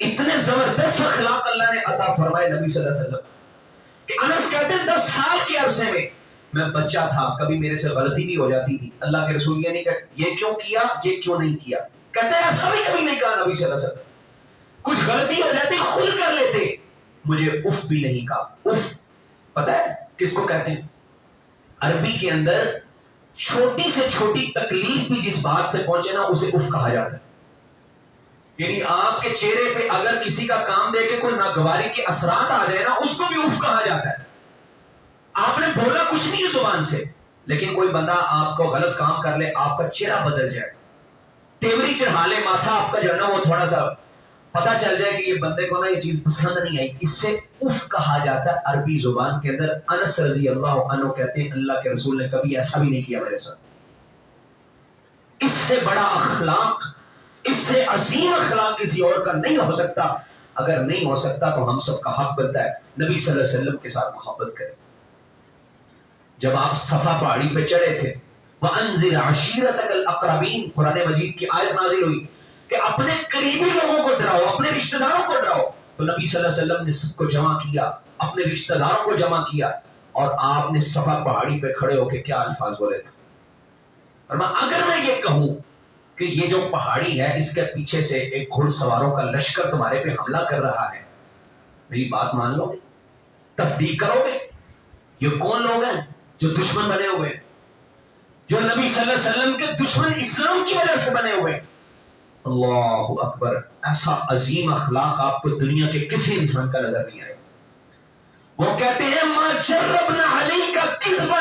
اتنے زبردست اخلاق اللہ نے عطا فرمائے نبی صلی اللہ علیہ وسلم کہ انس کہتے ہیں 10 سال کے عرصے میں بچہ تھا، کبھی میرے سے غلطی بھی ہو جاتی تھی. اللہ کے رسول یہ نہیں کہ یہ کیوں کیا، یہ کیوں نہیں کیا، کہتے ہیں ایسا بھی کبھی نہیں کہا نبی صلی اللہ علیہ وسلم. کچھ غلطی ہو جاتی خود کر لیتے، مجھے اف بھی نہیں کہا. اف پتہ ہے کس کو کہتے ہیں؟ عربی کے اندر چھوٹی سے چھوٹی تکلیف بھی جس بات سے پہنچے نا اسے اف کہا جاتا ہے. یعنی آپ کے چہرے پہ اگر کسی کا کام دے کے کوئی ناگواری کے اثرات آ جائے نا اس کو بھی اف کہا جاتا ہے. آپ نے بولا کچھ نہیں ہے زبان سے، لیکن کوئی بندہ آپ کو غلط کام کر لے، آپ کا چہرہ بدل جائے، تیوری چڑھا لے، ماتھا آپ کا جو ہے نا وہ تھوڑا سا پتا چل جائے کہ یہ بندے کو نا یہ چیز پسند نہیں آئی، اس سے اف کہا جاتا ہے عربی زبان کے اندر. انس رضی اللہ عنہ کہتے ہیں اللہ کے رسول نے کبھی ایسا بھی نہیں کیا میرے ساتھ. اس سے بڑا اخلاق، اس سے عظیم اخلاق کسی اور کا نہیں ہو سکتا. اگر نہیں ہو سکتا تو ہم سب کا حق بنتا ہے نبی صلی اللہ علیہ وسلم کے ساتھ محبت کریں. جب آپ صفا پہاڑی پہ چڑھے تھے، وَأَنذِرْ عَشِيرَتَكَ الْأَقْرَبِينَ، قرآن مجید کی آیت نازل ہوئی کہ اپنے قریبی لوگوں کو ڈراؤ، اپنے رشتہ داروں کو ڈراؤ. تو نبی صلی اللہ علیہ وسلم نے سب کو جمع کیا، اپنے رشتہ داروں کو جمع کیا، اور آپ نے صفا پہاڑی پہ کھڑے ہو کے کیا الفاظ بولے تھے؟ اگر میں یہ کہوں کہ یہ جو پہاڑی ہے اس کے پیچھے سے ایک گھڑ سواروں کا لشکر تمہارے پہ حملہ کر رہا ہے، میری بات مان لو گے؟ تصدیق کرو گے؟ یہ کون لوگ ہیں جو دشمن بنے ہوئے ہیں، جو نبی صلی اللہ علیہ وسلم کے دشمن اسلام کی وجہ سے بنے ہوئے ہیں؟ اللہ اکبر. ایسا عظیم اخلاق آپ کو دنیا کے کسی انسان کا نظر نہیں آئے. وہ کہتے ہیں ما جربنا علیک کذبا،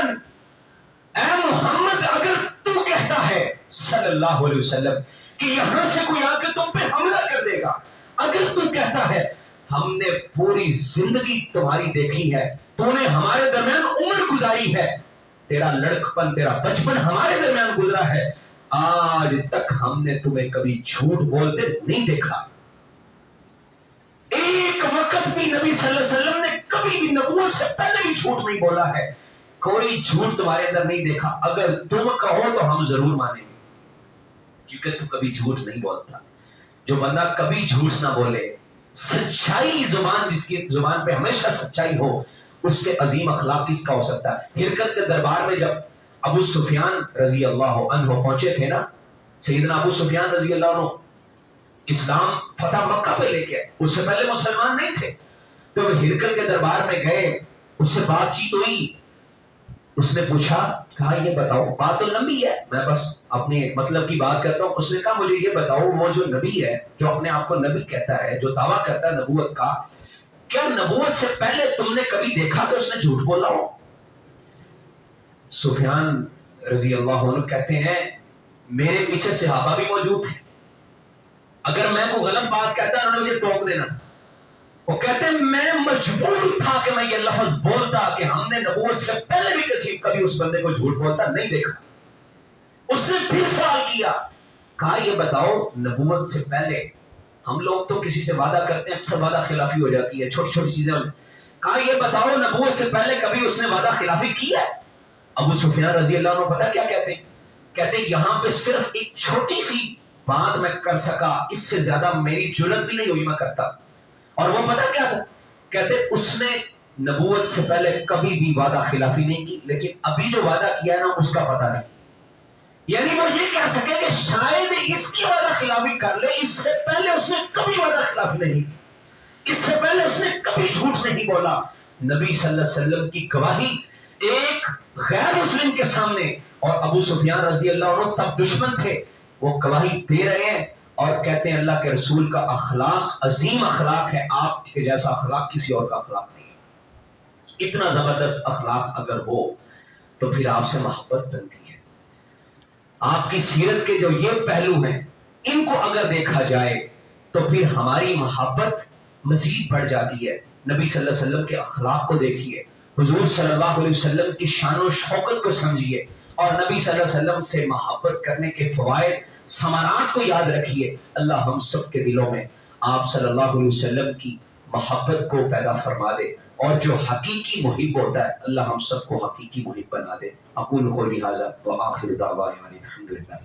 اے محمد اگر تو کہتا ہے صلی اللہ علیہ وسلم کہ یہاں سے کوئی آ کے تم پہ حملہ کر دے گا، اگر تو کہتا ہے ہم نے پوری زندگی تمہاری دیکھی ہے، تو نے ہمارے درمیان عمر گزاری ہے، تیرا لڑکپن تیرا بچپن ہمارے درمیان گزرا ہے، آج تک ہم نے تمہیں کبھی جھوٹ بولتے نہیں دیکھا، ایک وقت بھی نبی صلی اللہ علیہ وسلم نے کبھی بھی نبوت سے پہلے بھی جھوٹ نہیں بولا ہے. کوئی جھوٹ تمہارے اندر نہیں دیکھا. اگر تم کہو تو ہم ضرور مانیں گے, کیونکہ تم کبھی جھوٹ نہیں بولتا. جو بندہ کبھی جھوٹ نہ بولے, سچائی زبان, جس کی زبان پہ ہمیشہ سچائی ہو, اس سے عظیم اخلاق کس کا ہو سکتا ہے. ہرقل کے دربار میں جب ابو سفیان رضی اللہ عنہ پہنچے تھے نا, سیدنا ابو سفیان رضی اللہ عنہ اسلام فتح مکہ پہ لے کے, اس سے پہلے مسلمان نہیں تھے. تو وہ ہرقل کے دربار میں گئے, اس سے بات چیت ہوئی, اس نے پوچھا, کہا یہ بتاؤ, بات تو لمبی ہے, میں بس اپنے مطلب کی بات کرتا ہوں. اس نے کہا مجھے یہ بتاؤ, وہ جو نبی ہے, جو اپنے آپ کو نبی کہتا ہے, جو دعویٰ کرتا ہے نبوت کا, کیا نبوت سے پہلے تم نے کبھی دیکھا کہ اس نے جھوٹ بولا ہو؟ سفیان رضی اللہ عنہ کہتے ہیں میرے پیچھے صحابہ بھی موجود تھے, اگر میں کوئی غلط بات کہتا انہوں نے مجھے ٹوک دینا تھا. وہ کہتے ہیں میں مجبور تھا کہ میں یہ لفظ بولتا کہ ہم نے نبوت سے پہلے بھی کبھی اس بندے کو جھوٹ بولتا نہیں دیکھا. اس نے پھر سوال کیا, کہا یہ بتاؤ نبوت سے پہلے, ہم لوگ تو کسی سے وعدہ کرتے ہیں اکثر وعدہ خلافی ہو جاتی ہے, چھوٹی چھوٹی چیزیں. کہا یہ بتاؤ نبوت سے پہلے کبھی اس نے وعدہ خلافی کی ہے؟ ابو سفیان رضی اللہ عنہ پتہ کیا کہتے ہیں, کہتے ہیں یہاں پہ صرف ایک چھوٹی سی بات میں کر سکا, اس سے زیادہ میری جرأت بھی نہیں ہوئی میں کرتا. اور وہ پتہ کیا تھا, کہتے اس نے نبوت سے پہلے کبھی بھی وعدہ خلافی نہیں کی, لیکن ابھی جو وعدہ کیا ہے نا اس کا پتہ نہیں. یعنی وہ یہ کہہ سکے کہ شاید اس کی وعدہ خلافی کر لے, اس سے پہلے اس نے کبھی وعدہ خلافی نہیں کی, اس سے پہلے اس نے کبھی جھوٹ نہیں بولا. نبی صلی اللہ علیہ وسلم کی گواہی ایک غیر مسلم کے سامنے, اور ابو سفیان رضی اللہ عنہ تب دشمن تھے, وہ گواہی دے رہے ہیں اور کہتے ہیں اللہ کے رسول کا اخلاق عظیم اخلاق ہے, آپ کے جیسا اخلاق کسی اور کا اخلاق نہیں ہے. اتنا زبردست اخلاق اگر ہو تو پھر آپ سے محبت بنتی ہے. آپ کی سیرت کے جو یہ پہلو ہیں, ان کو اگر دیکھا جائے تو پھر ہماری محبت مزید بڑھ جاتی ہے. نبی صلی اللہ علیہ وسلم کے اخلاق کو دیکھیے, حضور صلی اللہ علیہ وسلم کی شان و شوکت کو سمجھیے, اور نبی صلی اللہ علیہ وسلم سے محبت کرنے کے فوائد ثمرات کو یاد رکھیے. اللہ ہم سب کے دلوں میں آپ صلی اللہ علیہ وسلم کی محبت کو پیدا فرما دے, اور جو حقیقی محب ہوتا ہے اللہ ہم سب کو حقیقی محب بنا دے. اقول قولی ھذا وآخر دعوانا الحمد للہ.